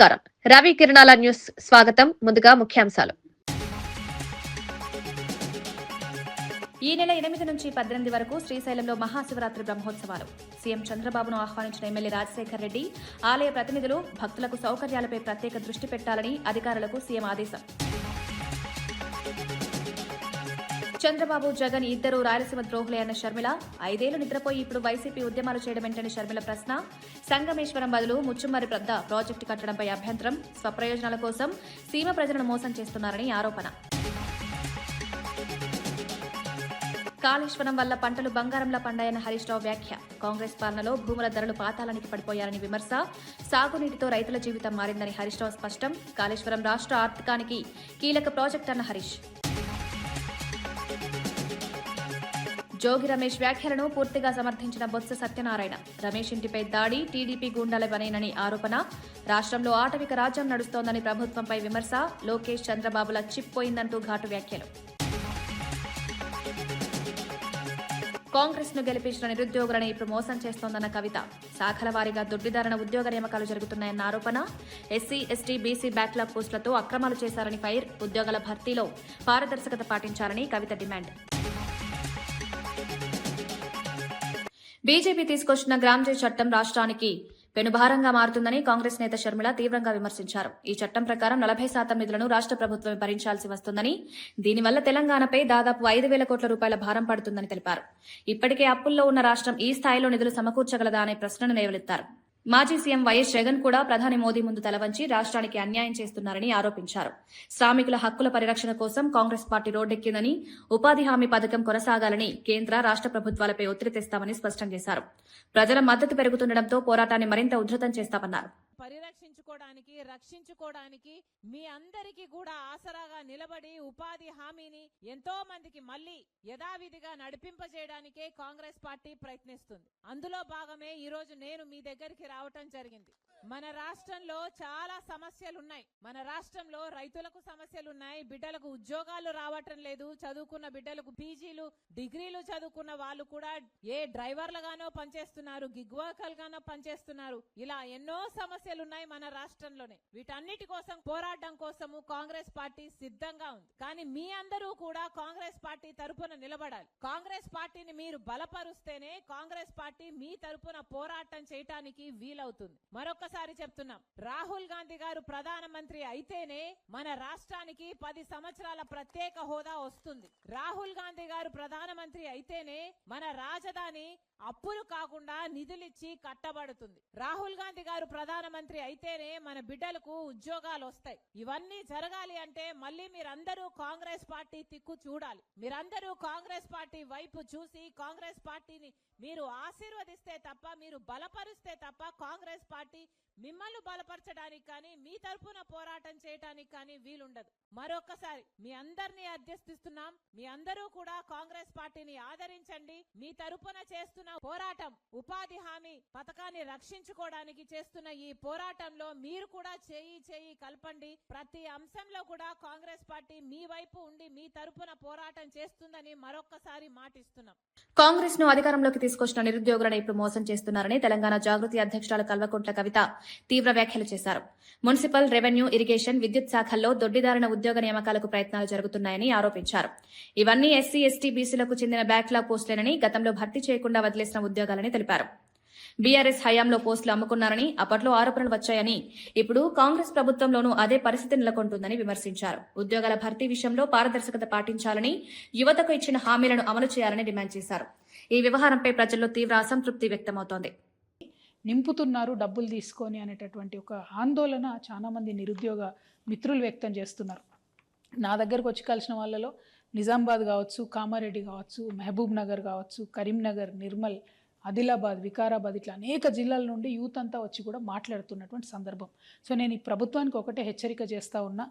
నమస్కారం. రవి కిరణాల న్యూస్ స్వాగతం. ముందుగా ముఖ్యాంశాలు. ఈ నెల 8 నుంచి 18 వరకు శ్రీశైలంలో మహాశివరాత్రి బ్రహ్మోత్సవాలు. సీఎం చంద్రబాబును ఆహ్వానించిన ఎమ్మెల్యే రాజశేఖర్ రెడ్డి, ఆలయ ప్రతినిధులు భక్తులకు సౌకర్యాలపై ప్రత్యేక దృష్టి పెట్టాలని అధికారులకు సీఎం ఆదేశం. చంద్రబాబు, జగన్ ఇద్దరు రాయలసీమ ద్రోహులే అన్న షర్మిల, 5 ఏళ్లు నిద్రపోయి ఇప్పుడు వైసీపీ ఉద్యమాలు చేయడమేంటని షర్మిల ప్రశ్న. సంగమేశ్వరం బదులు ముచ్చుమర్రి పెద్ద ప్రాజెక్టు కట్టడంపై అభ్యంతరం. స్వప్రయోజనాల కోసం సీమ ప్రజలను మోసం చేస్తున్నారని ఆరోపణ. కాళేశ్వరం వల్ల పంటలు బంగారంలా పండాయన్న హరీష్ రావు వ్యాఖ్య. కాంగ్రెస్ పాలనలో భూముల ధరలు పాతాళానికి పడిపోయారని విమర్శ. సాగునీటితో రైతుల జీవితం మారిందని హరీష్ రావు స్పష్టం. కాళేశ్వరం రాష్ట్ర ఆర్థికానికి కీలక ప్రాజెక్టు అన్న హరీష్. జోగి రమేష్ వ్యాఖ్యలను పూర్తిగా సమర్థించిన బొత్స సత్యనారాయణ. రమేష్ ఇంటిపై దాడి టీడీపీ గూండాల పనేనని ఆరోపణ. రాష్ట్రంలో ఆటవిక రాజ్యం నడుస్తోందని ప్రభుత్వంపై విమర్శ. లోకేష్, చంద్రబాబుల చిప్ ఘాటు వ్యాఖ్యలు. కాంగ్రెస్ ను గెలిపించిన నిరుద్యోగులను ఇప్పుడు మోసం చేస్తోందన్న కవిత. శాఖల వారీగా దుడ్డిదారణ ఉద్యోగ నియామకాలు జరుగుతున్నాయన్న ఆరోపణ. ఎస్సీ, ఎస్టీ, బీసీ బ్యాక్లాగ్ పోస్టులతో అక్రమాలు చేశారని ఫైర్. ఉద్యోగాల భర్తీలో పారదర్శకత పాటించాలని కవిత డిమాండ్. బీజేపీ తీసుకొచ్చిన గ్రామ్జీ చట్టం రాష్ట్రానికి పెనుభారంగా మారుతుందని కాంగ్రెస్ నేత షర్మిల తీవ్రంగా విమర్శించారు. ఈ చట్టం ప్రకారం 40% నిధులను రాష్ట్ర ప్రభుత్వమే భరించాల్సి వస్తుందని, దీనివల్ల తెలంగాణపై దాదాపు 5,000 కోట్ల రూపాయల భారం పడుతుందని తెలిపారు. ఇప్పటికే అప్పుల్లో ఉన్న రాష్ట్రం ఈ స్థాయిలో నిధులు సమకూర్చగలదా అనే ప్రశ్నను లేవనెత్తారు. మాజీ సీఎం వైఎస్ జగన్ కూడా ప్రధాని మోదీ ముందు తలవంచి రాష్ట్రానికి అన్యాయం చేస్తున్నారని ఆరోపించారు. శ్రామికుల హక్కుల పరిరక్షణ కోసం కాంగ్రెస్ పార్టీ రోడ్డెక్కిందని, ఉపాధి హామీ పథకం కొనసాగాలని కేంద్ర, రాష్ట్ర ప్రభుత్వాలపై ఒత్తిడి తెస్తామని స్పష్టం చేశారు. ప్రజల మద్దతు పెరుగుతుండటంతో పోరాటాన్ని మరింత ఉధృతం చేస్తామన్నారు. పరిరక్షించుకోవడానికి, రక్షించుకోవడానికి మీ అందరికీ కూడా ఆసరాగా నిలబడి ఉపాధి హామీని ఎంతో మందికి మళ్లీ యథావిధిగా నడిపింపజేయడానికే కాంగ్రెస్ పార్టీ ప్రయత్నిస్తుంది. అందులో భాగమే ఈ రోజు నేను మీ దగ్గరికి రావటం జరిగింది. మన రాష్ట్రంలో చాలా సమస్యలున్నాయి. మన రాష్ట్రంలో రైతులకు సమస్యలున్నాయి. బిడ్డలకు ఉద్యోగాలు రావటం లేదు. చదువుకున్న బిడ్డలకు పీజీలు, డిగ్రీలు చదువుకున్న వాళ్ళు కూడా ఏ డ్రైవర్లుగానో పనిచేస్తున్నారు, గిగ్ వర్కర్లుగానో పనిచేస్తున్నారు. ఇలా ఎన్నో సమస్యలున్నాయి మన రాష్ట్రంలోనే. వీటన్నిటి కోసం పోరాటం కోసము కాంగ్రెస్ పార్టీ సిద్ధంగా ఉంది. కానీ మీ అందరూ కూడా కాంగ్రెస్ పార్టీ తరపున నిలబడాలి. కాంగ్రెస్ పార్టీని మీరు బలపరుస్తేనే కాంగ్రెస్ పార్టీ మీ తరపున పోరాటం చేయటానికి వీలవుతుంది. మరొకసారి చెప్తున్నాం, రాహుల్ గాంధీ గారు ప్రధానమంత్రి అయితేనే మన రాష్ట్రానికి 10 సంవత్సరాల ప్రత్యేక హోదా వస్తుంది. రాహుల్ గాంధీ గారు ప్రధానమంత్రి అయితేనే మన రాజధాని అప్పులు కాకుండా నిధులిచ్చి కట్టబడుతుంది. రాహుల్ గాంధీ గారు ప్రధానమంత్రి అయితేనే మన బిడ్డలకు ఉద్యోగాలు వస్తాయి. ఇవన్నీ జరగాలి అంటే మళ్ళీ మీరందరూ కాంగ్రెస్ పార్టీ తిక్కు చూడాలి. మీరందరూ కాంగ్రెస్ పార్టీ వైపు చూసి కాంగ్రెస్ పార్టీని మీరు ఆశీర్వదిస్తే తప్ప, మీరు బలపరిస్తే తప్ప కాంగ్రెస్ పార్టీ మిమ్మల్ని బలపరచడానికి కానీ, మీ తరఫున పోరాటం చేయడానికి కానీ వీలుండదు. మరొకసారి మీ అందరినీ అధ్యస్థిస్తున్నాం. మీ అందరూ కూడా కాంగ్రెస్ పార్టీని ఆదరించండి. మీ తరఫున చేస్తున్న పోరాటం, ఉపాధి హామీ పథకాన్ని రక్షించుకోవడానికి చేస్తున్న ఈ పోరాటంలో మీరు కూడా చేయి కలపండి. ప్రతి అంశంలో కూడా కాంగ్రెస్ పార్టీ మీ వైపు ఉండి మీ తరఫున పోరాటం చేస్తుందని మరొకసారి మాటిస్తున్నాం. కాంగ్రెస్ ను అధికారంలోకి తీసుకొచ్చిన నిరుద్యోగులను ఇప్పుడు మోసం చేస్తున్నారని తెలంగాణ జాగృతి అధ్యక్షురాలు కల్వకుంట్ల కవిత తీవ్ర వ్యాఖ్యలు చేశారు. మున్సిపల్, రెవెన్యూ, ఇరిగేషన్, విద్యుత్ శాఖల్లో దొడ్డిదారిన ఉద్యోగ నియామకాలకు ప్రయత్నాలు జరుగుతున్నాయని ఆరోపించారు. ఇవన్నీ ఎస్సీ, ఎస్టీ, బీసీలకు చెందిన బ్యాక్లాగ్ పోస్టులేనని, గతంలో భర్తీ చేయకుండా వదిలేసిన ఉద్యోగాలని తెలిపారు. బీఆర్ఎస్ హయాంలో పోస్టులు అమ్ముకున్నారని, అప్పట్లో ఆరోపణలు వచ్చాయని, ఇప్పుడు కాంగ్రెస్ ప్రభుత్వంలోనూ అదే పరిస్థితి నెలకొంటుందని విమర్శించారు. ఉద్యోగాల భర్తీ విషయంలో పారదర్శకత పాటించాలని, యువతకు ఇచ్చిన హామీలను అమలు చేయాలని డిమాండ్ చేశారు. ఈ వ్యవహారంపై ప్రజల్లో తీవ్ర అసంతృప్తి వ్యక్తమవుతోంది. నింపుతున్నారు డబ్బులు తీసుకొని అనేటటువంటి ఒక ఆందోళన చాలామంది నిరుద్యోగ మిత్రులు వ్యక్తం చేస్తున్నారు. నా దగ్గరకు వచ్చి కలిసిన వాళ్ళలో నిజామాబాద్ కావచ్చు, కామారెడ్డి కావచ్చు, మహబూబ్ నగర్ కావచ్చు, కరీంనగర్, నిర్మల్, ఆదిలాబాద్, వికారాబాద్, ఇట్లా అనేక జిల్లాల నుండి యూత్ అంతా వచ్చి కూడా మాట్లాడుతున్నటువంటి సందర్భం. సో నేను ఈ ప్రభుత్వానికి ఒకటే హెచ్చరిక చేస్తూ ఉన్నా,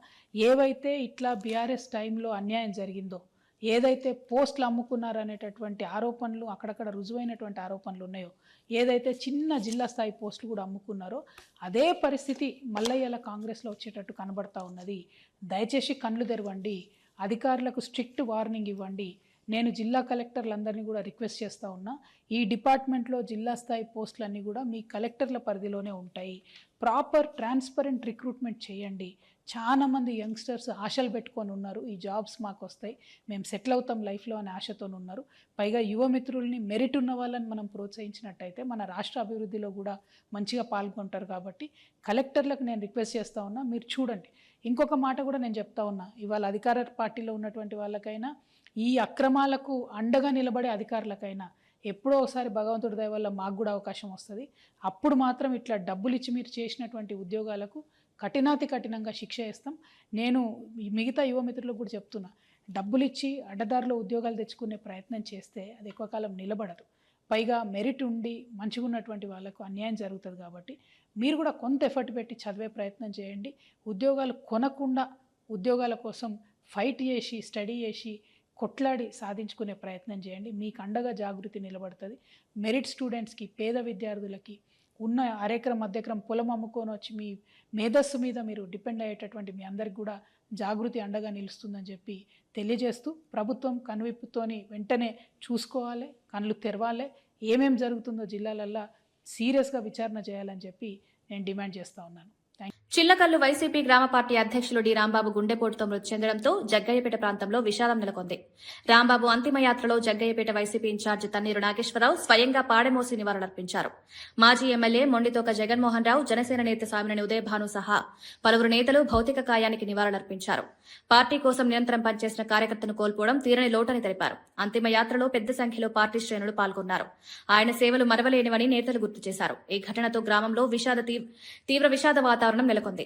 ఏవైతే ఇట్లా బీఆర్ఎస్ టైంలో అన్యాయం జరిగిందో, ఏదైతే పోస్టులు అమ్ముకున్నారనేటటువంటి ఆరోపణలు, అక్కడక్కడ రుజువైనటువంటి ఆరోపణలు ఉన్నాయో, ఏదైతే చిన్న జిల్లా స్థాయి పోస్టులు కూడా అమ్ముకున్నారో, అదే పరిస్థితి మల్లయ్యల కాంగ్రెస్లో వచ్చేటట్టు కనబడతా ఉన్నది. దయచేసి కళ్ళు తెరవండి, అధికారులకు స్ట్రిక్ట్ వార్నింగ్ ఇవ్వండి. నేను జిల్లా కలెక్టర్లందరినీ కూడా రిక్వెస్ట్ చేస్తూ ఉన్నా, ఈ డిపార్ట్మెంట్లో జిల్లా స్థాయి పోస్టులన్నీ కూడా మీ కలెక్టర్ల పరిధిలోనే ఉంటాయి. ప్రాపర్ ట్రాన్స్పరెంట్ రిక్రూట్మెంట్ చేయండి. చాలామంది యంగ్స్టర్స్ ఆశలు పెట్టుకొని ఉన్నారు, ఈ జాబ్స్ మాకు వస్తాయి, మేము సెటిల్ అవుతాం లైఫ్లో అనే ఆశతో ఉన్నారు. పైగా యువమిత్రుల్ని, మెరిట్ ఉన్న వాళ్ళని మనం ప్రోత్సహించినట్టయితే మన రాష్ట్ర అభివృద్ధిలో కూడా మంచిగా పాల్గొంటారు. కాబట్టి కలెక్టర్లకు నేను రిక్వెస్ట్ చేస్తూ ఉన్నా, మీరు చూడండి. ఇంకొక మాట కూడా నేను చెప్తా ఉన్నా, ఇవాళ అధికార పార్టీలో ఉన్నటువంటి వాళ్ళకైనా, ఈ అక్రమాలకు అండగా నిలబడే అధికారులకైనా ఎప్పుడో ఒకసారి భగవంతుడి దయ వల్ల మాకు కూడా అవకాశం వస్తుంది. అప్పుడు మాత్రం ఇట్లా డబ్బులు ఇచ్చి మీరు చేసినటువంటి ఉద్యోగాలకు కఠినాతి కఠినంగా శిక్ష వేస్తాం. నేను మిగతా యువమిత్రులకు కూడా చెప్తున్నా, డబ్బులు ఇచ్చి అడ్డదారిలో ఉద్యోగాలు తెచ్చుకునే ప్రయత్నం చేస్తే అది ఎక్కువ కాలం నిలబడదు. పైగా మెరిట్ ఉండి మంచిగా ఉన్నటువంటి వాళ్ళకు అన్యాయం జరుగుతుంది. కాబట్టి మీరు కూడా కొంత ఎఫర్ట్ పెట్టి చదివే ప్రయత్నం చేయండి. ఉద్యోగాలు కొనకుండా ఉద్యోగాల కోసం ఫైట్ చేసి, స్టడీ చేసి, కొట్లాడి సాధించుకునే ప్రయత్నం చేయండి. మీకు అండగా జాగృతి నిలబడుతుంది. మెరిట్ స్టూడెంట్స్కి, పేద విద్యార్థులకి, ఉన్న అరెకరం మధ్యక్రమం పొలం అమ్ముకొని వచ్చి మీ మేధస్సు మీద మీరు డిపెండ్ అయ్యేటటువంటి మీ అందరికి కూడా జాగృతి అండగా నిలుస్తుందని చెప్పి తెలియజేస్తూ, ప్రభుత్వం కనువిప్పుతోని వెంటనే చూసుకోవాలి, కళ్ళు తెరవాలి, ఏమేం జరుగుతుందో జిల్లాలల్లో సీరియస్గా విచారణ చేయాలని చెప్పి నేను డిమాండ్ చేస్తూ ఉన్నాను. చిల్లకల్లు వైసీపీ గ్రామ పార్టీ అధ్యక్షులు డి రాంబాబు గుండెపోటుతో మృతి చెందడంతో జగ్గయ్యపేట ప్రాంతంలో విషాదం నెలకొంది. రాంబాబు అంతిమయాత్రలో జగ్గయ్యపేట వైసీపీ ఇన్ఛార్జి తన్నీరు నాగేశ్వరరావు స్వయంగా పాడెమోసి నివాళులర్పించారు. మాజీ ఎమ్మెల్యే మొండితోక జగన్మోహన్ రావు, జనసేన నేత సామినేని ఉదయభాను సహా పలువురు నేతలు భౌతిక కాయానికి నివాళులర్పించారు. పార్టీ కోసం నిరంతరం పనిచేసిన కార్యకర్తను కోల్పోవడం తీరని లోటని తెలిపారు. అంతిమయాత్రలో పెద్ద సంఖ్యలో పార్టీ శ్రేణులు పాల్గొన్నారు. ఆయన సేవలు మరవలేనివని నేతలు గుర్తు చేశారు. ఈ ఘటనతో గ్రామంలో తీవ్ర విషాద వాతావరణం నెలకొంది.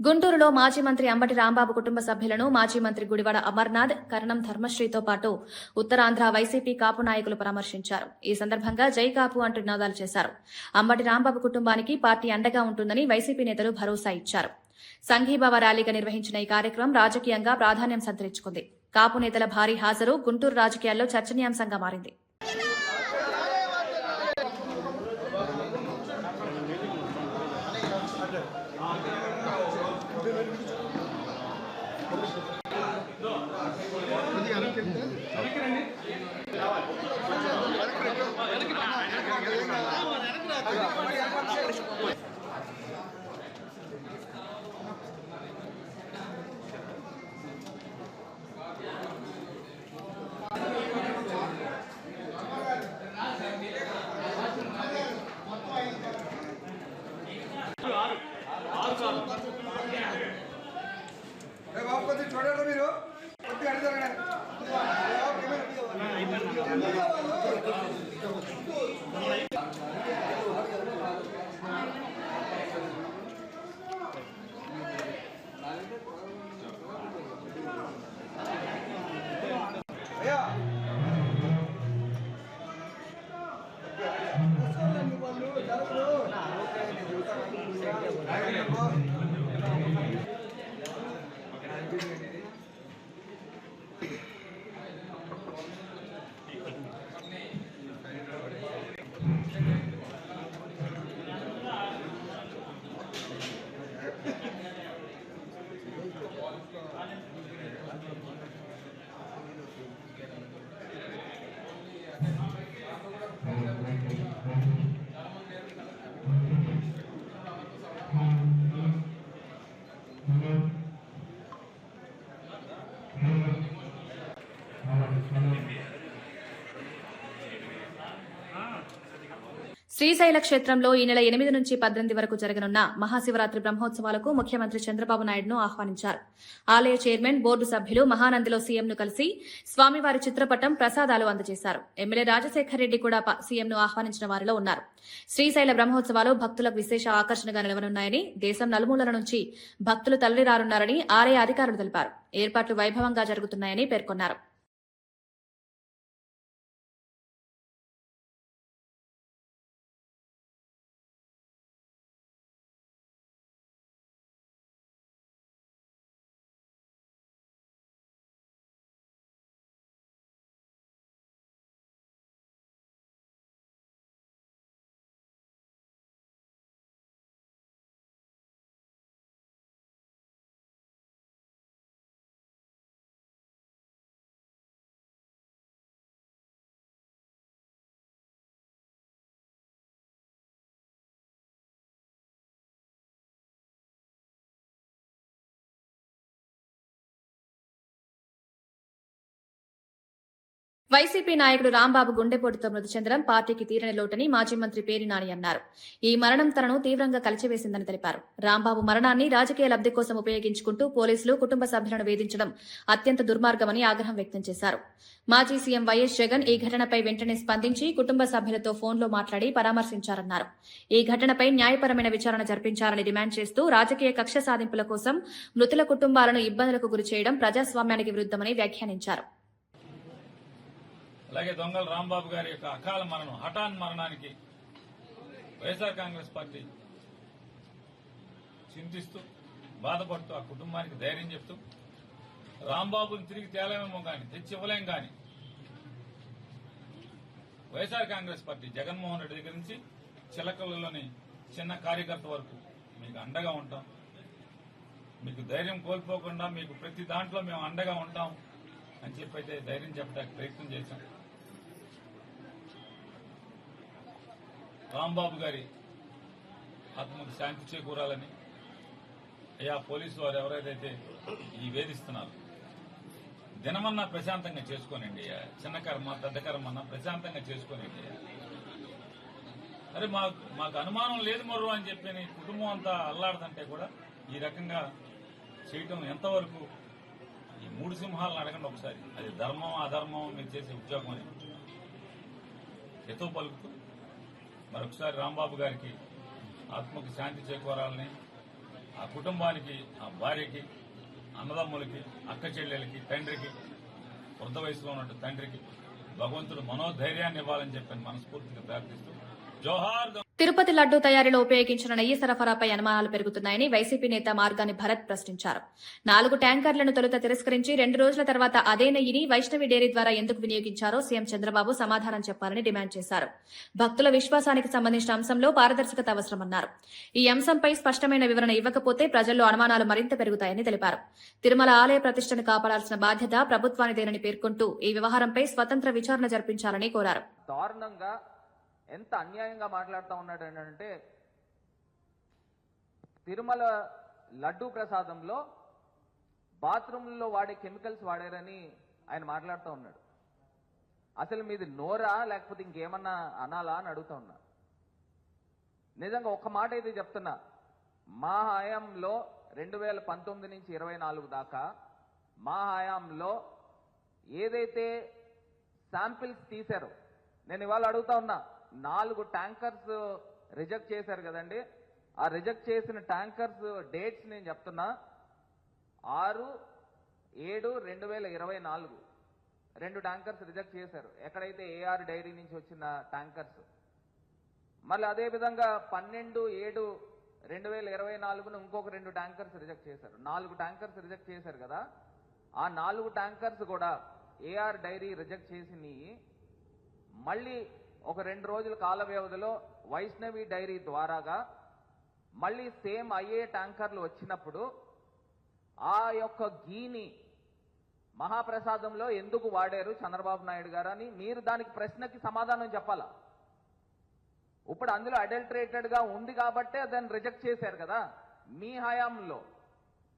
గుంటూరులో మాజీ మంత్రి అంబటి రాంబాబు కుటుంబ సభ్యులను మాజీ మంత్రి గుడివాడ అమర్నాథ్, కరణం ధర్మశ్రీతో పాటు ఉత్తరాంధ్ర వైసీపీ కాపు నాయకులు పరామర్శించారు. ఈ సందర్భంగా జై కాపు అంటూ నినాదాలు చేశారు. అంబటి రాంబాబు కుటుంబానికి పార్టీ అండగా ఉంటుందని వైసీపీ నేతలు భరోసా ఇచ్చారు. సంఘీభావ ర్యాలీగా నిర్వహించిన ఈ కార్యక్రమం రాజకీయంగా ప్రాధాన్యం సంతరించుకుంది. కాపు నేతల భారీ హాజరు గుంటూరు రాజకీయాల్లో చర్చనీయాంశంగా మారింది. చూడండి మీరు శ్రీశైల క్షేత్రంలో ఈ నెల 8 నుంచి 18 వరకు జరగనున్న మహాశివరాత్రి బ్రహ్మోత్సవాలకు ముఖ్యమంత్రి చంద్రబాబు నాయుడును ఆహ్వానించారు. ఆలయ చైర్మన్, బోర్డు సభ్యులు మహానందిలో సీఎంను కలిసి స్వామివారి చిత్రపటం, ప్రసాదాలు అందజేశారు. ఎమ్మెల్యే రాజశేఖర్ రెడ్డి కూడా సీఎంను ఆహ్వానించిన వారిలో ఉన్నారు. శ్రీశైల బ్రహ్మోత్సవాలు భక్తులకు విశేష ఆకర్షణగా నిలవనున్నాయని, దేశం నలుమూలల నుంచి భక్తులు తరలిరానున్నారని ఆలయ అధికారులు తెలిపారు. ఏర్పాట్లు వైభవంగా జరుగుతున్నాయని పేర్కొన్నారు. వైసీపీ నాయకుడు రాంబాబు గుండెపోటుతో మృతి చెందడం పార్టీకి తీరని లోటని మాజీ మంత్రి పేర్ని నాని అన్నారు. ఈ మరణం తనను తీవ్రంగా కలిచివేసిందని తెలిపారు. రాంబాబు మరణాన్ని రాజకీయ లబ్ధి కోసం ఉపయోగించుకుంటూ పోలీసులు కుటుంబ సభ్యులను వేధించడం అత్యంత దుర్మార్గమని ఆగ్రహం వ్యక్తం చేశారు. మాజీ సీఎం వైఎస్ జగన్ ఈ ఘటనపై వెంటనే స్పందించి కుటుంబ సభ్యులతో ఫోన్లో మాట్లాడి పరామర్శించారన్నారు. ఈ ఘటనపై న్యాయపరమైన విచారణ జరిపించాలని డిమాండ్ చేస్తూ రాజకీయ కక్ష సాధింపుల కోసం మృతుల కుటుంబాలను ఇబ్బందులకు గురిచేయడం ప్రజాస్వామ్యానికి విరుద్దమని వ్యాఖ్యానించారు. అలాగే దొంగల రాంబాబు గారి యొక్క అకాల మరణం, హఠాన్ మరణానికి వైఎస్ఆర్ కాంగ్రెస్ పార్టీ చింతిస్తూ, బాధపడుతూ, ఆ కుటుంబానికి ధైర్యం చెప్తూ, రాంబాబుని తిరిగి తేలేమేమో కానీ, తెచ్చి ఇవ్వలేం కానీ, వైఎస్ఆర్ కాంగ్రెస్ పార్టీ జగన్మోహన్ రెడ్డి దగ్గర నుంచి చిలకలలోని చిన్న కార్యకర్త వరకు మీకు అండగా ఉంటాం. మీకు ధైర్యం కోల్పోకుండా మీకు ప్రతి దాంట్లో మేము అండగా ఉంటాం అని చెప్పైతే ధైర్యం చెప్పడానికి ప్రయత్నం చేశాం. రాంబాబు గారి ఆత్మకు శాంతి చేకూరాలని అయ్యా పోలీసు వారు ఎవరైతే ఈ వేధిస్తున్నారు, దినమన్నా ప్రశాంతంగా చేసుకోనండి. చిన్న కర్మ పెద్ద కర్మన్నా ప్రశాంతంగా చేసుకోనండి. అరే మాకు అనుమానం లేదు మరో అని చెప్పి కుటుంబం అంతా అల్లాడుతుంటే కూడా ఈ రకంగా చేయటం ఎంతవరకు? ఈ 3 సింహాలను అడగండి ఒకసారి. అది ధర్మం అధర్మం మీరు చేసే ఉద్యోగం అని ఎతో పలుకుతూ మరొకసారి రాంబాబు గారికి ఆత్మకు శాంతి చేకూరాలని, ఆ కుటుంబానికి, ఆ భార్యకి, అన్నదమ్ములకి, అక్క చెల్లెలకి, తండ్రికి, వృద్ధ వయసులో ఉన్న తండ్రికి భగవంతుడు మనోధైర్యాన్ని ఇవ్వాలని చెప్పని మనస్ఫూర్తిగా ప్రార్థిస్తూ జోహార్. తిరుపతి లడ్డూ తయారీలో ఉపయోగించిన నెయ్యి సరఫరాపై అనుమానాలు పెరుగుతున్నాయని వైసీపీ నేత మార్గాని భరత్ ప్రశ్నించారు. 4 ట్యాంకర్లను తొలుత తిరస్కరించి 2 రోజుల తర్వాత అదే నెయ్యిని వైష్ణవి డైరీ ద్వారా ఎందుకు వినియోగించారో సీఎం చంద్రబాబు సమాధానం చెప్పాలని డిమాండ్ చేశారు. భక్తుల విశ్వాసానికి సంబంధించిన అంశంలో పారదర్శకత అవసరమన్నారు. ఈ అంశంపై స్పష్టమైన వివరణ ఇవ్వకపోతే ప్రజల్లో అనుమానాలు మరింత పెరుగుతాయని తెలిపారు. తిరుమల ఆలయ ప్రతిష్టను కాపాడాల్సిన బాధ్యత ప్రభుత్వానిదేనని పేర్కొంటూ ఈ వ్యవహారంపై స్వతంత్ర విచారణ జరిపించాలని కోరారు. ఎంత అన్యాయంగా మాట్లాడుతూ ఉన్నాడు అంటే, తిరుమల లడ్డూ ప్రసాదంలో బాత్రూంలో వాడే కెమికల్స్ వాడారని ఆయన మాట్లాడుతూ ఉన్నాడు. అసలు మీది నోరా లేకపోతే ఇంకేమన్నా అనాలా అని అడుగుతా ఉన్నా. నిజంగా ఒక్క మాట అయితే చెప్తున్నా, మా హయాంలో 2019 నుంచి 24 దాకా మా హయాంలో ఏదైతే శాంపిల్స్ తీశారో, నేను ఇవాళ అడుగుతా ఉన్నా, 4 ట్యాంకర్స్ రిజెక్ట్ చేశారు కదండి. ఆ రిజెక్ట్ చేసిన ట్యాంకర్స్ డేట్స్ నేను చెప్తున్నా. 6/7/2024 2 ట్యాంకర్స్ రిజెక్ట్ చేశారు. ఎక్కడైతే ఏఆర్ డైరీ నుంచి వచ్చిన ట్యాంకర్స్. మళ్ళీ అదేవిధంగా 12/7/2024 ఇంకొక 2 ట్యాంకర్స్ రిజెక్ట్ చేశారు. 4 ట్యాంకర్స్ రిజెక్ట్ చేశారు కదా. ఆ 4 ట్యాంకర్స్ కూడా ఏఆర్ డైరీ రిజెక్ట్ చేసినవి మళ్ళీ ఒక 2 రోజుల కాల వ్యవధిలో వైష్ణవి డైరీ ద్వారాగా మళ్ళీ సేమ్ అయ్యే ట్యాంకర్లు వచ్చినప్పుడు ఆ యొక్క గీని మహాప్రసాదంలో ఎందుకు వాడారు చంద్రబాబు నాయుడు గారు అని మీరు దానికి ప్రశ్నకి సమాధానం చెప్పాలా. ఇప్పుడు అందులో అడల్టరేటెడ్ గా ఉంది కాబట్టే దాన్ని రిజెక్ట్ చేశారు కదా. మీ హయాంలో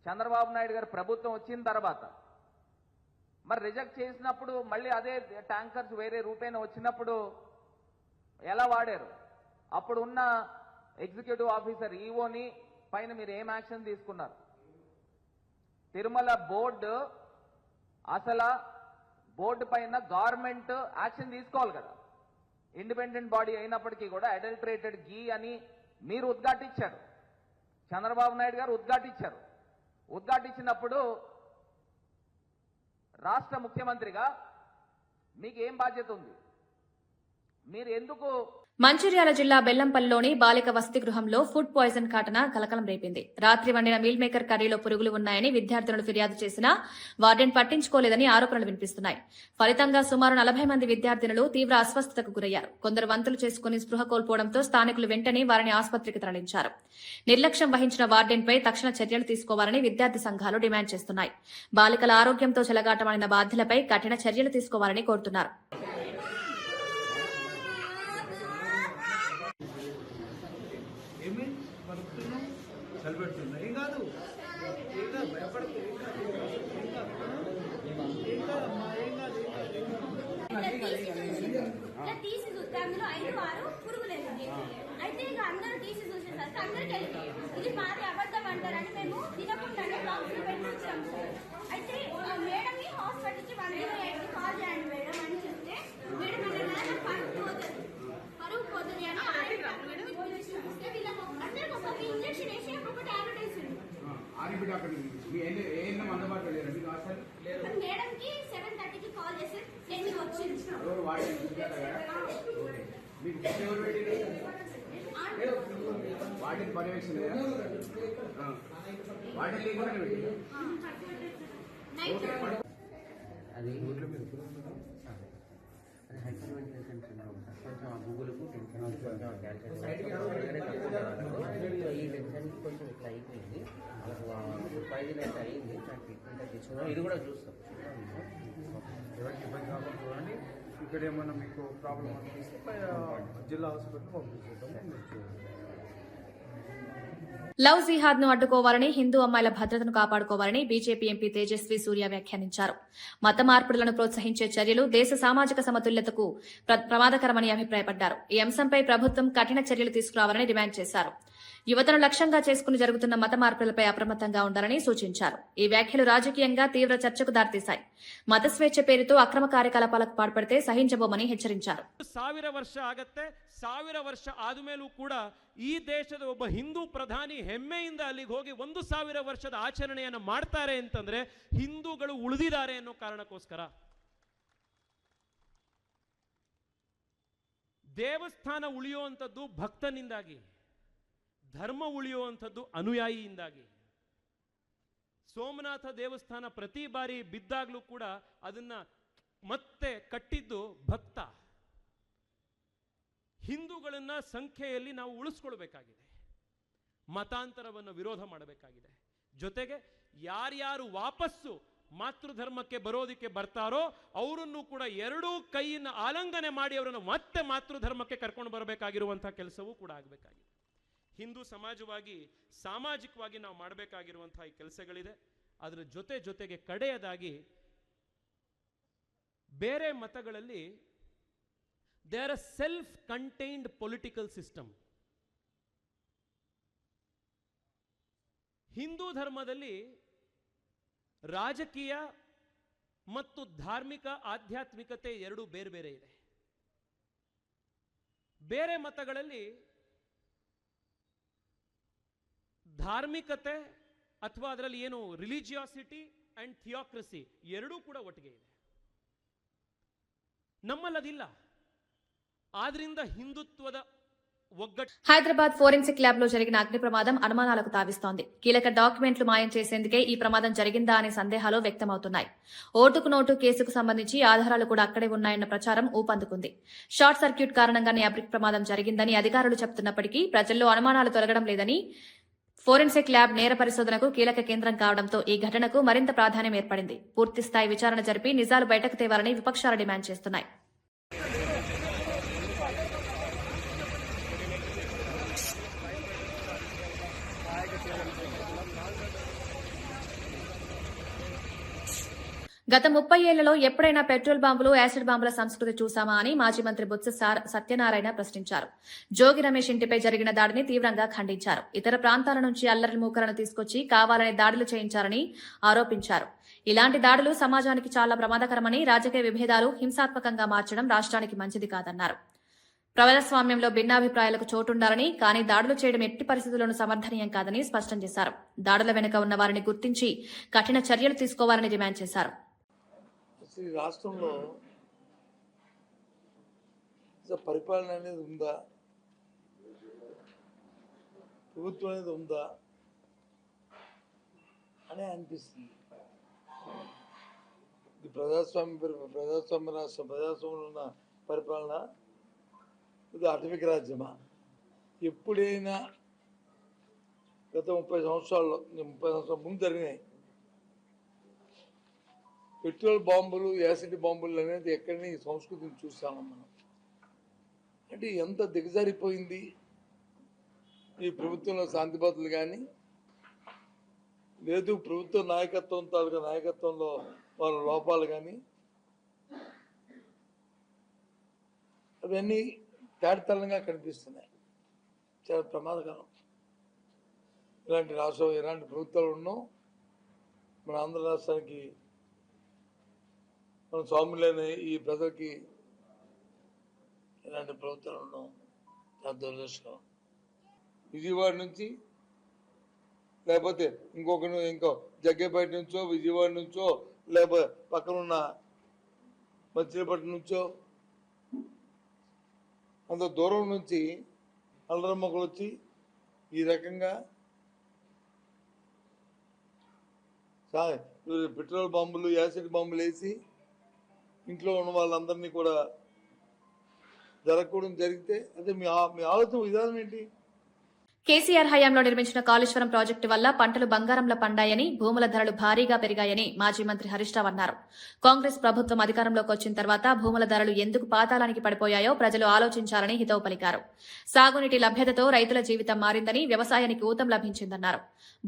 చంద్రబాబు నాయుడు గారు ప్రభుత్వం వచ్చిన తర్వాత మరి రిజెక్ట్ చేసినప్పుడు మళ్ళీ అదే ట్యాంకర్స్ వేరే రూపేణ వచ్చినప్పుడు ఎలా వాడారు? అప్పుడు ఉన్న ఎగ్జిక్యూటివ్ ఆఫీసర్ ఈఓని పైన మీరు ఏం యాక్షన్ తీసుకున్నారు? తిరుమల బోర్డు అసలు బోర్డు పైన గవర్నమెంట్ యాక్షన్ తీసుకోవాలి కదా. ఇండిపెండెంట్ బాడీ అయినప్పటికీ కూడా అడల్టరేటెడ్ గీ అని మీరు ఉద్ఘాటించారు, చంద్రబాబు నాయుడు గారు ఉద్ఘాటించారు. ఉద్ఘాటించినప్పుడు రాష్ట్ర ముఖ్యమంత్రిగా మీకు ఏం బాధ్యత ఉంది? మీరు ఎందుకు? మంచిర్యాల జిల్లా బెల్లంపల్లిలోని బాలిక వసతి గృహంలో ఫుడ్ పాయిజన్ ఘటన కలకలం రేపింది. రాత్రి వండిన మీల్ మేకర్ కర్రీలో పురుగులు ఉన్నాయని విద్యార్థులను ఫిర్యాదు చేసినా వార్డెన్ పట్టించుకోలేదని ఆరోపణలు వినిపిస్తున్నాయి. ఫలితంగా సుమారు 40 మంది విద్యార్థినులు తీవ్ర అస్వస్థతకు గురయ్యారు. కొందరు వంతులు చేసుకుని స్పృహ కోల్పోవడంతో స్థానికులు వెంటనే వారిని ఆసుపత్రికి తరలించారు. నిర్లక్ష్యం వహించిన వార్డెన్పై తక్షణ చర్యలు తీసుకోవాలని విద్యార్థి సంఘాలు డిమాండ్ చేస్తున్నాయి. బాలికల ఆరోగ్యంతో చెలగాటమాడిన బాధ్యులపై కఠిన చర్యలు తీసుకోవాలని కోరుతున్నారు. చలిపెడుతున్నా ఏం కాదు భయపడుతుంది. తీసి చూస్తే అందులో 5-6 పురుగులేదు. అయితే ఇక అందరూ తీసి చూసేసరికి అందరికీ ఇది మాది అబద్ధం అంటారని మేము తినకుండానే బాక్స్ పెట్టి వచ్చాము సార్. అయితే మేడంని హాస్పిటల్కి 108కి కాల్ చేయండి మేడం అని చెప్తే మేడం అన్న పరుగు పోతుంది అని వీళ్ళకి అందరికి ఒక్కొక్క ఇంజక్షన్ వేసి ఒక్కొక్క టాబ్లెట్ వేసింది. మేడంకి 7:30కి కాల్ చేసి 10కి వచ్చింది. వాటిని పర్యవేక్షణ వాటిని లేకుండా అది హైపర్ వెంటిలేషన్ సిండ్రోమ్ సార్. కొంచెం ఆ గూగుల్కు టెన్షన్ కొంచెం ఈ టెన్షన్కి కొంచెం ఇట్లా అయిపోయింది. వాళ్ళకు పాయిజన్ అయితే అయింది. ట్రీట్మెంట్ అయితే తీసుకున్నాం. ఇది కూడా చూస్తాం. ఎవరికి ఇబ్బంది కాకుండా చూడండి. ఇక్కడ ఏమన్నా మీకు ప్రాబ్లం అనిపిస్తే జిల్లా హాస్పిటల్ పంపించేద్దాం. లవ్ జిహాద్ ను అడ్డుకోవాలని, హిందూ అమ్మాయిల భద్రతను కాపాడుకోవాలని బీజేపీ ఎంపీ తేజస్వి సూర్య వ్యాఖ్యానించారు. మత మార్పిడులను ప్రోత్సహించే చర్యలు దేశ సామాజిక సమతుల్యతకు ప్రమాదకరమని అభిప్రాయపడ్డారు. ఈ అంశంపై ప్రభుత్వం కఠిన చర్యలు తీసుకురావాలని డిమాండ్ చేశారు. యువతను లక్ష్యంగా చేసుకుని జరుగుతున్న మత మార్పులపై అప్రమత్తంగా ఉండాలని సూచించారు. ఈ వ్యాఖ్యలు రాజకీయంగా తీవ్ర చర్చకు దారితీశాయి. మత స్వేచ్ఛ పేరుతో అక్రమ కార్యకలాపాలకు పాల్పడితే సహించబోమని హెచ్చరించారు. 1000 ವರ್ಷ ಆಗತ್ತೆ. 1000 ವರ್ಷ ಆದಮೇಲೂ ಕೂಡ ಈ ದೇಶದ ಒಬ್ಬ ಹಿಂದೂ ಪ್ರಧಾನಿ ಹೆಮ್ಮೆಯಿಂದ ಅಲ್ಲಿಗೆ ಹೋಗಿ 1000 ವರ್ಷದ ಆಚರಣೆಯನ್ನು ಮಾಡ್ತಾರೆ ಅಂತಂದ್ರೆ ಹಿಂದೂಗಳು ಉಳಿದಿದ್ದಾರೆ ಅನ್ನೋ ಕಾರಣಕ್ಕೋಸ್ಕರ. ದೇವಸ್ಥಾನ ಉಳಿಯುವಂಥದ್ದು ಭಕ್ತನಿಂದಾಗಿ, ಧರ್ಮ ಉಳಿಯುವಂಥದ್ದು ಅನುಯಾಯಿಯಿಂದಾಗಿ. ಸೋಮನಾಥ ದೇವಸ್ಥಾನ ಪ್ರತಿ ಬಾರಿ ಬಿದ್ದಾಗಲೂ ಕೂಡ ಅದನ್ನ ಮತ್ತೆ ಕಟ್ಟಿದ್ದು ಭಕ್ತ. ಹಿಂದೂಗಳನ್ನ ಸಂಖ್ಯೆಯಲ್ಲಿ ನಾವು ಉಳಿಸ್ಕೊಳ್ಬೇಕಾಗಿದೆ. ಮತಾಂತರವನ್ನು ವಿರೋಧ ಮಾಡಬೇಕಾಗಿದೆ. ಜೊತೆಗೆ ಯಾರ್ಯಾರು ವಾಪಸ್ಸು ಮಾತೃಧರ್ಮಕ್ಕೆ ಬರೋದಕ್ಕೆ ಬರ್ತಾರೋ ಅವರನ್ನು ಕೂಡ ಎರಡೂ ಕೈಯನ್ನು ಆಲಂಗನೆ ಮಾಡಿ ಅವರನ್ನು ಮತ್ತೆ ಮಾತೃಧರ್ಮಕ್ಕೆ ಕರ್ಕೊಂಡು ಬರಬೇಕಾಗಿರುವಂತಹ ಕೆಲಸವೂ ಕೂಡ ಆಗಬೇಕಾಗಿದೆ. ಹಿಂದೂ ಸಮಾಜವಾಗಿ ಸಾಮಾಜಿಕವಾಗಿ ನಾವು ಮಾಡಬೇಕಾಗಿರುವಂತಹ ಈ ಕೆಲಸಗಳಿದೆ. ಅದರ ಜೊತೆಗೆ ಕಡೆಯದಾಗಿ ಬೇರೆ ಮತಗಳಲ್ಲಿ they are a self-contained political system. Hindu ಧರ್ಮದಲ್ಲಿ ರಾಜಕೀಯ ಮತ್ತು ಧಾರ್ಮಿಕ ಆಧ್ಯಾತ್ಮಿಕತೆ ಎರಡು ಬೇರೆ ಬೇರೆ ಇದೆ. ಬೇರೆ ಮತಗಳಲ್ಲಿ ಧಾರ್ಮಿಕತೆ ಅಥವಾ ಅದರಲ್ಲಿ ಏನು ರಿಲಿಜಿಯಾಸಿಟಿ ಅಂಡ್ ಥಿಯೋಕ್ರಸಿ ಎರಡೂ ಕೂಡ ಒಟ್ಟಿಗೆ ಇದೆ. ನಮ್ಮಲ್ಲದಿಲ್ಲ. ఆద్రింద హిందుత్వద హైదరాబాద్ ఫోరెన్సిక్ ల్యాబ్ లో జరిగిన అగ్ని ప్రమాదం అనుమానాలకు తావిస్తోంది. కీలక డాక్యుమెంట్లు మాయం చేసేందుకే ఈ ప్రమాదం జరిగిందా అనే సందేహాలు వ్యక్తమవుతున్నాయి. ఓటుకు నోటు కేసుకు సంబంధించి ఆధారాలు కూడా అక్కడే ఉన్నాయన్న ప్రచారం ఊపందుకుంది. షార్ట్ సర్క్యూట్ కారణంగానే అగ్ని ప్రమాదం జరిగిందని అధికారులు చెబుతున్నప్పటికీ ప్రజల్లో అనుమానాలు తొలగడం లేదని. ఫోరెన్సిక్ ల్యాబ్ నేర పరిశోధనకు కీలక కేంద్రం కావడంతో ఈ ఘటనకు మరింత ప్రాధాన్యం ఏర్పడింది. పూర్తిస్థాయి విచారణ జరిపి నిజాలు బయటకు తేవాలని విపక్షాలు డిమాండ్ చేస్తున్నాయి. గత 30 ఏళ్లలో ఎప్పుడైనా పెట్రోల్ బాంబులు, యాసిడ్ బాంబుల సంస్కృతి చూశామా అని మాజీ మంత్రి బొత్స సత్యనారాయణ ప్రశ్నించారు. జోగి రమేష్ ఇంటిపై జరిగిన దాడిని తీవ్రంగా ఖండించారు. ఇతర ప్రాంతాల నుంచి అల్లరి మూకలను తీసుకొచ్చి కావాలని దాడులు చేయించారని ఆరోపించారు. ఇలాంటి దాడులు సమాజానికి చాలా ప్రమాదకరమని, రాజకీయ విభేదాలు హింసాత్మకంగా మార్చడం రాష్ట్రానికి మంచిది కాదన్నారు. ప్రజాస్వామ్యంలో భిన్నాభిప్రాయాలకు చోటుండాలని, కానీ దాడులు చేయడం ఎట్టి పరిస్థితుల్లోనూ సమర్థనీయం కాదని స్పష్టం చేశారు. దాడుల వెనుక ఉన్న వారిని గుర్తించి కఠిన చర్యలు తీసుకోవాలని డిమాండ్ చేశారు. ఈ రాష్ట్రంలో పరిపాలన అనేది ఉందా, ప్రభుత్వం అనేది ఉందా అని అనిపిస్తుంది. ఇది ప్రజాస్వామ్య రాష్ట్రం, ప్రజాస్వామ్యంలో ఉన్న పరిపాలన, ఇది అటవిక రాజ్యమా? ఎప్పుడైనా గత 30 సంవత్సరాల ముందు జరిగినాయి పెట్రోల్ బాంబులు, యాసిడ్ బాంబులు అనేది ఎక్కడైనా ఈ సంస్కృతిని చూసాము మనం. అంటే ఎంత దిగజారిపోయింది ఈ ప్రభుత్వంలో శాంతి భద్రతలు కానీ, లేదు ప్రభుత్వ నాయకత్వంలో వాళ్ళ లోపాలు కానీ, అవన్నీ తేటతెల్లంగా కనిపిస్తున్నాయి. చాలా ప్రమాదకరం. ఇలాంటి ప్రభుత్వాలు ఉన్నాం. మన ఆంధ్ర రాష్ట్రానికి, మన స్వాములైన ఈ ప్రజలకి ఇలాంటి ప్రభుత్వాలు ఉన్నాం. చాలా దురదృష్టం. విజయవాడ నుంచి లేకపోతే ఇంకో జగ్గేపేట నుంచో, విజయవాడ నుంచో, లేకపోతే పక్కనున్న మచిలీపట్నం నుంచో, అంత దూరం నుంచి అల్లరి మొక్కలు వచ్చి ఈ రకంగా పెట్రోల్ బాంబులు, యాసిడ్ బాంబులు వేసి ఇంట్లో ఉన్న వాళ్ళందరినీ కూడా జరగకూడదు జరిగితే అదే మీ ఆలోచన విధానం ఏంటి? కేసీఆర్ హయాంలో నిర్మించిన కాళేశ్వరం ప్రాజెక్టు వల్ల పంటలు బంగారంలో పండాయని, భూముల ధరలు భారీగా పెరిగాయని మాజీ మంత్రి హరీష్ రావు అన్నారు. కాంగ్రెస్ ప్రభుత్వం అధికారంలోకి వచ్చిన తర్వాత భూముల ధరలు ఎందుకు పాతాళానికి పడిపోయాయో ప్రజలు ఆలోచించాలని హితవు పలికారు. సాగునీటి లభ్యతతో రైతుల జీవితం మారిందని, వ్యవసాయానికి ఊతం లభించిందన్నారు.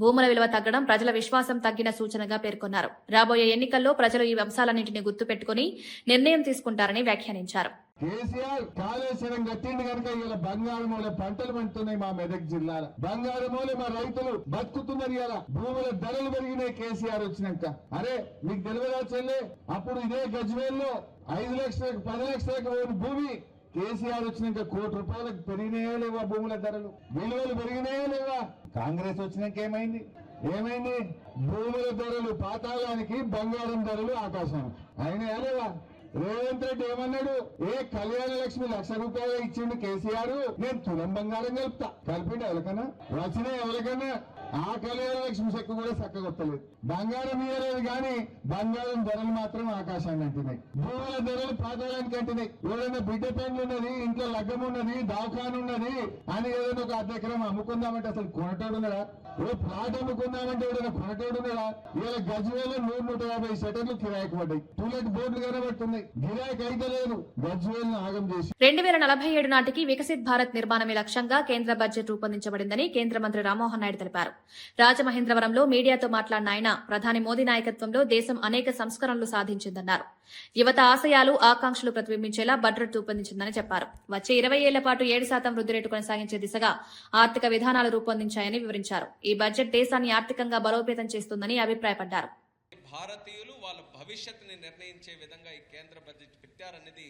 భూముల విలువ తగ్గడం ప్రజల విశ్వాసం తగ్గిన సూచనగా పేర్కొన్నారు. రాబోయే ఎన్నికల్లో ప్రజలు ఈ అంశాలన్నింటినీ గుర్తుపెట్టుకుని నిర్ణయం తీసుకుంటారని వ్యాఖ్యానించారు. కేసీఆర్ కాళేశ్వరం కట్టింది కనుక ఇలా బంగారు మూల పంటలు పండుతున్నాయి. మా మెదక్ జిల్లాలో బంగారు మూల మా రైతులు బతుకుతున్నారు. ఇలా భూముల ధరలు పెరిగినాయి కేసీఆర్ వచ్చినాక. అరే మీకు తెలియదా చెల్లె, అప్పుడు ఇదే గజ్వేల్లో 5 లక్షలకు 10 లక్షలకు భూమి కేసీఆర్ వచ్చినాక ₹1 కోటి పెరిగినాయో లేవా? భూముల ధరలు విలువలు పెరిగినాయో లేవా? కాంగ్రెస్ వచ్చినాక ఏమైంది? భూముల ధరలు పాతాళానికి, బంగారం ధరలు ఆకాశానికి అయినాయా లేవా? రేవంత్ రెడ్డి ఏమన్నాడు? కళ్యాణ లక్ష్మి ₹1,00,000 ఇచ్చిండు కేసీఆర్, నేను తులం బంగారం కలుపుతా. కలిపిండు ఎవరికన్నా? వచ్చిన ఎవరికన్నా? ఆ కళ్యాణ లక్ష్మి చెక్కు కూడా చక్కగొత్తలేదు. బంగారం ఇయ్యలేదు కానీ బంగారం ధరలు మాత్రం ఆకాశాన్ని అంటున్నాయి. భూముల ధరలు పాతాళానికి అంటున్నాయి. ఎవరైనా బిడ్డ పెండ్లు ఉన్నది, ఇంట్లో లగ్గం ఉన్నది, దవాఖాన ఉన్నది అని ఏదైనా ఒక అర్ధ ఎకరం అమ్ముకుందామంటే అసలు కొనటోడు ఉన్నాడా? ప్లాట్ అమ్ముకుందామంటే ఎవరైనా కొనటోడు ఉన్నాడా? ఇలా గజ్వేల్లో 100-150 షటర్లు కిరాయికి పడ్డాయి. టూలెట్ బోర్డులు కనబడుతున్నాయి. గిరాయికి అయితే లేదు. గజ్వేల్ను ఆగం చేసి 2047 నాటికి వికసిత్ భారత్ నిర్మాణమే లక్ష్యంగా కేంద్ర బడ్జెట్ రూపొందించబడిందని కేంద్ర మంత్రి రామ్మోహన్ నాయుడు తెలిపారు. రాజమహేంద్రవరంలో మీడియాతో మాట్లాడిన ఆయన, ప్రధాని మోదీ నాయకత్వంలో దేశం అనేక సంస్కరణలు సాధించిందన్నారు. యువత ఆశయాలు, ఆకాంక్షలు ప్రతిబింబించేలా బడ్జెట్ రూపొందించిందని చెప్పారు. వచ్చే 20 ఏళ్ల పాటు 7% వృద్ధి రేటు కొనసాగించే దిశగా ఆర్థిక విధానాలు రూపొందించాయని వివరించారు. ఈ బడ్జెట్ దేశాన్ని ఆర్థికంగా బలోపేతం చేస్తుందని అభిప్రాయపడ్డారు. భారతీయులు వాళ్ళ భవిష్యత్తుని నిర్ణయించే విధంగా ఈ కేంద్ర బడ్జెట్ పెట్టారనేది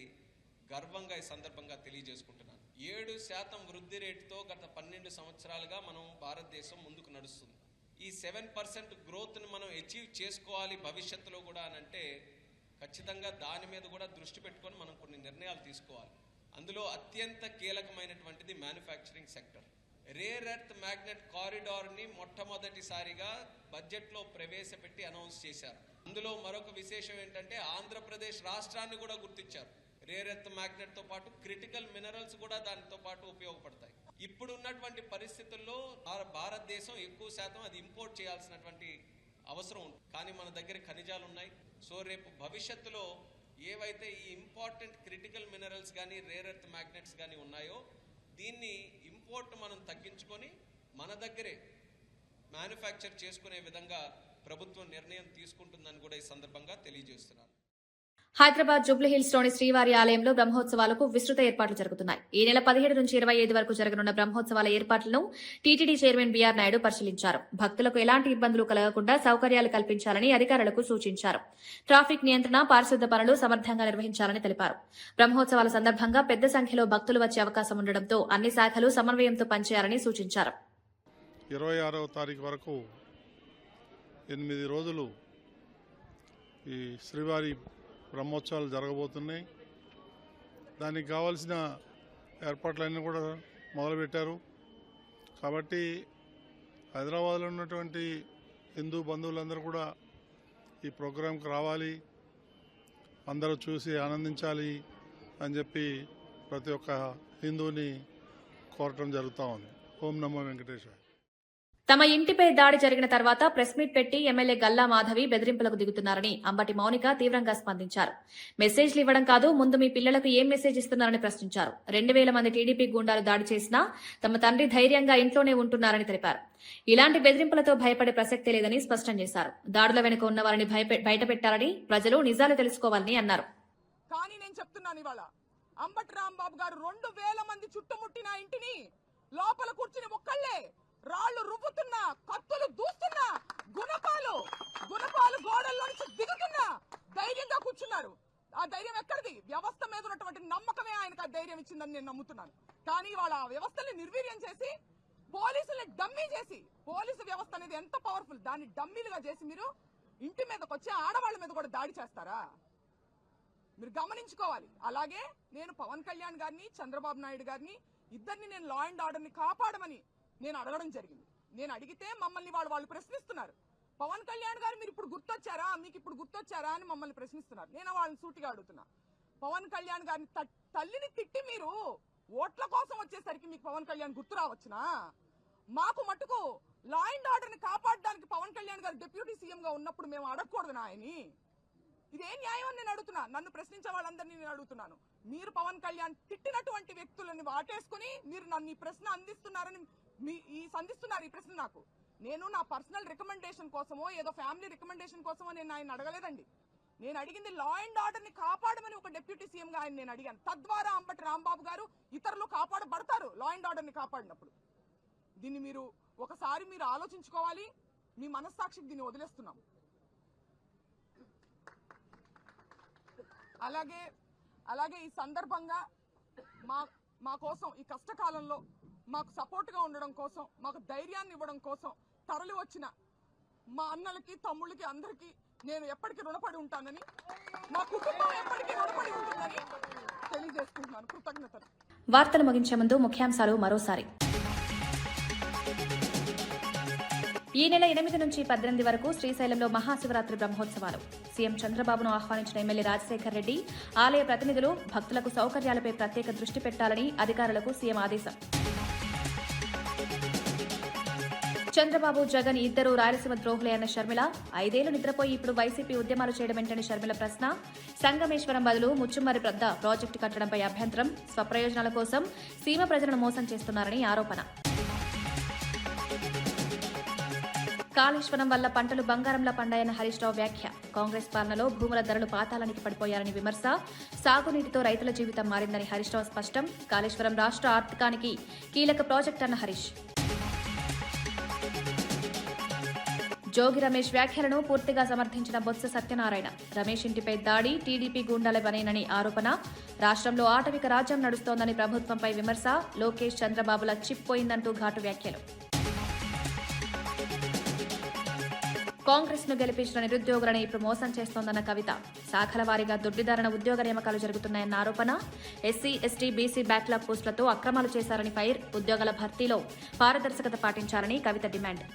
గర్వంగా ఈ సందర్భంగా తెలియజేసుకుంటున్నాను. 7% వృద్ధి రేటుతో గత 12 సంవత్సరాలుగా మనం భారతదేశం ముందుకు నడుస్తుంది. ఈ 7% గ్రోత్ని మనం అచీవ్ చేసుకోవాలి భవిష్యత్తులో కూడా అనంటే ఖచ్చితంగా దాని మీద కూడా దృష్టి పెట్టుకొని మనం కొన్ని నిర్ణయాలు తీసుకోవాలి. అందులో అత్యంత కీలకమైనటువంటిది manufacturing sector. Rare earth magnet కారిడార్ని మొట్టమొదటిసారిగా బడ్జెట్లో ప్రవేశపెట్టి అనౌన్స్ చేశారు. అందులో మరొక విశేషం ఏంటంటే ఆంధ్రప్రదేశ్ రాష్ట్రాన్ని కూడా గుర్తించారు. రేర్ ఎర్త్ మ్యాగ్నెట్ తో పాటు క్రిటికల్ మినరల్స్ కూడా దానితో పాటు ఉపయోగపడతాయి. ఇప్పుడు ఉన్నటువంటి పరిస్థితుల్లో భారతదేశం ఎక్కువ శాతం అది ఇంపోర్ట్ చేయాల్సినటువంటి అవసరం ఉంది. కానీ మన దగ్గర ఖనిజాలు ఉన్నాయి. సో రేపు భవిష్యత్తులో ఏవైతే ఈ ఇంపార్టెంట్ క్రిటికల్ మినరల్స్ కానీ రేర్ ఎర్త్ మ్యాగ్నెట్స్ కానీ ఉన్నాయో దీన్ని ఇంపోర్ట్ మనం తగ్గించుకొని మన దగ్గరే మ్యానుఫ్యాక్చర్ చేసుకునే విధంగా ప్రభుత్వం నిర్ణయం తీసుకుంటుందని కూడా ఈ సందర్భంగా తెలియజేస్తున్నాను. హైదరాబాద్ జూబ్లీహిల్స్ లోని శ్రీవారి ఆలయంలో బ్రహ్మోత్సవాలకు విస్తృత ఏర్పాట్లు జరుగుతున్నాయి. ఈ నెల 17 నుంచి 25 వరకు జరగనున్న బ్రహ్మోత్సవాల ఏర్పాట్లను టీటీడీ చైర్మన్ బీఆర్ నాయుడు పరిశీలించారు. భక్తులకు ఎలాంటి ఇబ్బందులు కలగకుండా సౌకర్యాలు కల్పించాలని అధికారులకు సూచించారు. ట్రాఫిక్ నియంత్రణ, పారిశుద్ధ్య పనులు సమర్థంగా నిర్వహించాలని తెలిపారు. బ్రహ్మోత్సవాల సందర్భంగా పెద్ద సంఖ్యలో భక్తులు వచ్చే అవకాశం ఉండడంతో అన్ని శాఖలు సమన్వయంతో పనిచేయాలని సూచించారు. 26వ తారీఖు వరకు 8 రోజులు ఈ శ్రీవారి బ్రహ్మోత్సవాలు జరగబోతున్నాయి. దానికి కావాల్సిన ఏర్పాట్లన్నీ కూడా మొదలుపెట్టారు. కాబట్టి హైదరాబాద్లో ఉన్నటువంటి హిందూ బంధువులందరూ కూడా ఈ ప్రోగ్రాంకి రావాలి, అందరూ చూసి ఆనందించాలి అని చెప్పి ప్రతి ఒక్క హిందూని కోరటం జరుగుతూ ఉంది. ఓం నమో వెంకటేశ్వర. తమ ఇంటిపై దాడి జరిగిన తర్వాత ప్రెస్ మీట్ పెట్టి ఎమ్మెల్యే గల్లా మాధవి బెదిరింపులకు దిగుతున్నారని అంబటి మౌనిక తీవ్రంగా స్పందించారు. మెసేజ్లు ఇవ్వడం కాదు, ముందు మీ పిల్లలకు ఏం మెసేజ్ ఇస్తున్నారని ప్రశ్నించారు. 2000 మంది టీడీపీ గూండాలు దాడి చేసినా తమ తండ్రి ధైర్యంగా ఇంట్లోనే ఉంటున్నారని తెలిపారు. ఇలాంటి బెదిరింపులతో భయపడే ప్రసక్తే లేదని స్పష్టం చేశారు. దాడుల వెనుక ఉన్న వారిని బయటపెట్టాలని, ప్రజలు నిజాలు తెలుసుకోవాలని అన్నారు. కానీ నేను చెప్తున్నాను, ఇవాళ అంబటి రాంబాబు గారు 2000 మంది చుట్టుముట్టిన ఇంటిని లోపల కూర్చుని ఒక్కళ్లే రాళ్లు రువ్వుతున్నా, కత్తులు దూస్తున్నా, గుణపాలు గోడల్లో నుంచి దిగుతున్నా ధైర్యంగా కూర్చున్నారు. ఆ ధైర్యం ఎక్కడిది? వ్యవస్థ మీద ఉన్నటువంటి నమ్మకమే ఆయనకు ఆ ధైర్యం ఇచ్చిందని నేను నమ్ముతున్నాను. కానీ వాళ్ళ ఆ వ్యవస్థని నిర్వీర్యం చేసి, పోలీసుల్ని డమ్మీ చేసి, పోలీసు వ్యవస్థ అనేది ఎంత పవర్ఫుల్, దాన్ని డమ్మీలుగా చేసి మీరు ఇంటి మీదకి వచ్చి ఆడవాళ్ళ మీద కూడా దాడి చేస్తారా? మీరు గమనించుకోవాలి. అలాగే నేను పవన్ కళ్యాణ్ గారిని, చంద్రబాబు నాయుడు గారిని ఇద్దరిని నేను లా అండ్ ఆర్డర్ని కాపాడమని నేను అడగడం జరిగింది. నేను అడిగితే మమ్మల్ని వాళ్ళు ప్రశ్నిస్తున్నారు. పవన్ కళ్యాణ్ గారు మీరు ఇప్పుడు గుర్తొచ్చారా, మీకు ఇప్పుడు గుర్తొచ్చారా అని మమ్మల్ని ప్రశ్నిస్తున్నారు. నేను వాళ్ళని సూటిగా అడుగుతున్నా, పవన్ కళ్యాణ్ గారిని తల్లిని తిట్టి మీరు ఓట్ల కోసం వచ్చేసరికి మీకు పవన్ కళ్యాణ్ గుర్తు రావచ్చునా? మాకు మటుకు లా అండ్ ఆర్డర్ని కాపాడడానికి పవన్ కళ్యాణ్ గారు డిప్యూటీ సీఎంగా ఉన్నప్పుడు మేము అడగకూడదు ఆయన్ని? ఇదే న్యాయం అని నేను అడుగుతున్నా. నన్ను ప్రశ్నించే వాళ్ళందరినీ నేను అడుగుతున్నాను. మీరు పవన్ కళ్యాణ్ తిట్టినటువంటి వ్యక్తులని వాటేసుకుని మీరు నన్ను ఈ ప్రశ్న అందిస్తున్నారని సంధిస్తున్నారు. ఈ ప్రశ్న నాకు, నేను నా పర్సనల్ రికమెండేషన్ కోసమో ఏదో ఫ్యామిలీ రికమెండేషన్ కోసమో నేను ఆయన అడగలేదండి. నేను అడిగింది లా అండ్ ఆర్డర్ ని కాపాడమని ఒక డిప్యూటీ సీఎం గా ఆయన నేను అడిగాను. తద్వారా అంబటి రాంబాబు గారు ఇతరులు కాపాడబడతారు లా అండ్ ఆర్డర్ ని కాపాడినప్పుడు. దీన్ని మీరు ఒకసారి మీరు ఆలోచించుకోవాలి. మీ మనస్సాక్షికి దీన్ని వదిలేస్తున్నాం. అలాగే ఈ సందర్భంగా మా కోసం ఈ కష్టకాలంలో మాకు సపోర్ట్గా ఉండడం కోసం, మాకు ధైర్యాన్ని ఇవ్వడం కోసం తరలి వచ్చిన మా అన్నలకి, తమ్ముళ్ళకి, అందరికీ నేను ఎప్పటికీ రుణపడి ఉంటానని, మా కుటుంబం ఎప్పటికీ రుణపడి ఉంటుందని తెలియజేసుకుంటున్నాను. కృతజ్ఞతలు. వార్తలు ముగించే ముందు ముఖ్యాంశాలు మరోసారి. ఈ నెల 8 నుంచి 18 వరకు శ్రీశైలంలో మహాశివరాత్రి బ్రహ్మోత్సవాలు. సీఎం చంద్రబాబును ఆహ్వానించిన ఎమ్మెల్యే రాజశేఖర్ రెడ్డి, ఆలయ ప్రతినిధులు భక్తులకు సౌకర్యాలపై ప్రత్యేక దృష్టి పెట్టాలని అధికారులకు సీఎం ఆదేశం. చంద్రబాబు, జగన్ ఇద్దరు రాయలసీమ ద్రోహులే అన్న షర్మిల, 5 ఏళ్లు నిద్రపోయి ఇప్పుడు వైసీపీ ఉద్యమాలు చేయడం ఏంటని షర్మిల ప్రశ్న. సంగమేశ్వరం బదులు ముచ్చుమర్రి పెద్ద ప్రాజెక్టు కట్టడంపై అభ్యంతరం. స్వప్రయోజనాల కోసం సీమ ప్రజలను మోసం చేస్తున్నారని ఆరోపణ. కాళేశ్వరం వల్ల పంటలు బంగారంలా పండాయన్న హరీష్ రావు వ్యాఖ్య. కాంగ్రెస్ పాలనలో భూముల ధరలు పాతాళానికి పడిపోయారని విమర్శ. సాగునీటితో రైతుల జీవితం మారిందని హరీష్ రావు స్పష్టం. కాళేశ్వరం రాష్ట్ర ఆర్థికానికి కీలక ప్రాజెక్ట్ అన్న హరీష్. జోగి రమేష్ వ్యాఖ్యలను పూర్తిగా సమర్థించిన బొత్స సత్యనారాయణ. రమేష్ ఇంటిపై దాడి టీడీపీ గూండాల పనేనని ఆరోపణ. రాష్ట్రంలో ఆటవిక రాజ్యం నడుస్తోందని ప్రభుత్వంపై విమర్శ. లోకేష్, చంద్రబాబుల చిప్ పోయిందంటూ ఘాటు వ్యాఖ్యలు. కాంగ్రెస్ ను గెలిపించిన నిరుద్యోగులను ఇప్పుడు మోసం చేస్తోందన్న కవిత. శాఖల వారీగా దొడ్డిదారణ ఉద్యోగ నియామకాలు జరుగుతున్నాయన్న ఆరోపణ. ఎస్సీ, ఎస్టీ, బీసీ బ్యాక్లాగ్ పోస్టులతో అక్రమాలు చేశారని ఫైర్. ఉద్యోగాల భర్తీలో పారదర్శకత పాటించాలని కవిత డిమాండ్.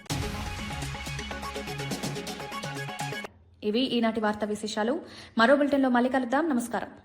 ఇవి ఈనాటి వార్తా విశేషాలు. మరో బులెటిన్లో మళ్ళీ కలుద్దాం. నమస్కారం.